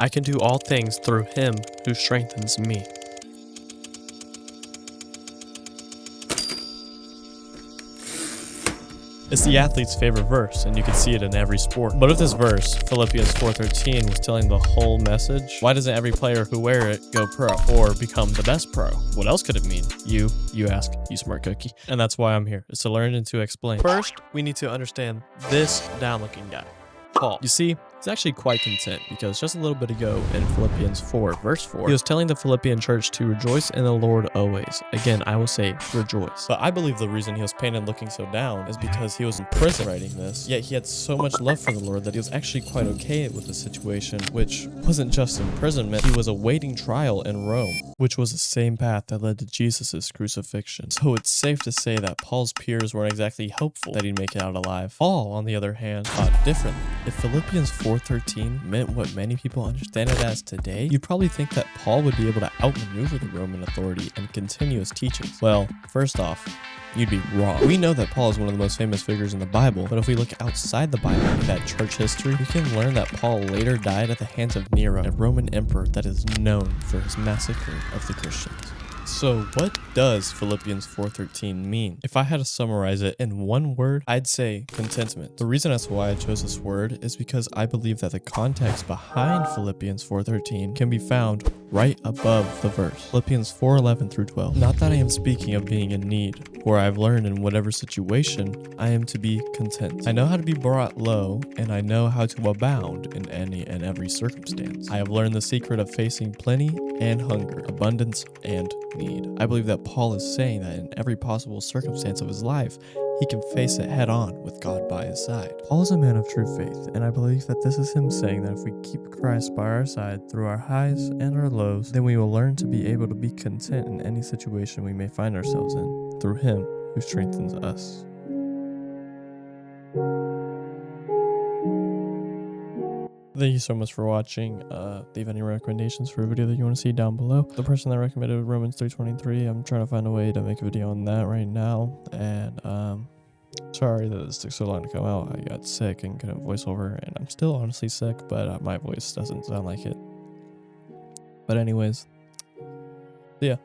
I can do all things through him who strengthens me. It's the athlete's favorite verse, and you can see it in every sport. But if this verse, Philippians 4:13, was telling the whole message, why doesn't every player who wear it go pro or become the best pro? What else could it mean? You ask, you smart cookie. And that's why I'm here, is to learn and to explain. First, we need to understand this down-looking guy, Paul. You see, he's actually quite content because just a little bit ago in Philippians 4, verse 4, he was telling the Philippian church to rejoice in the Lord always. Again, I will say rejoice. But I believe the reason he was painted looking so down is because he was in prison writing this, yet he had so much love for the Lord that he was actually quite okay with the situation, which wasn't just imprisonment, he was awaiting trial in Rome, which was the same path that led to Jesus' crucifixion. So it's safe to say that Paul's peers weren't exactly hopeful that he'd make it out alive. Paul, on the other hand, thought differently. If Philippians 4:13 meant what many people understand it as today, you'd probably think that Paul would be able to outmaneuver the Roman authority and continue his teachings. Well, first off, you'd be wrong. We know that Paul is one of the most famous figures in the Bible, but if we look outside the Bible at church history, we can learn that Paul later died at the hands of Nero, a Roman emperor that is known for his massacre of the Christians. So what does Philippians 4:13 mean? If I had to summarize it in one word, I'd say contentment. The reason as to why I chose this word is because I believe that the context behind Philippians 4:13 can be found right above the verse. Philippians 4:11 through 12. Not that I am speaking of being in need, for I have learned in whatever situation I am to be content. I know how to be brought low, and I know how to abound in any and every circumstance. I have learned the secret of facing plenty and hunger, abundance and need. I believe that Paul is saying that in every possible circumstance of his life, he can face it head on with God by his side. Paul is a man of true faith, and I believe that this is him saying that if we keep Christ by our side through our highs and our lows, then we will learn to be able to be content in any situation we may find ourselves in, through him who strengthens us. Thank you so much for watching. Leave any recommendations for a video that you want to see down below. The person that recommended Romans 3:23, I'm trying to find a way to make a video on that right now. And sorry that this took so long to come out. I got sick and couldn't voice over, and I'm still honestly sick, but my voice doesn't sound like it. But anyways, yeah.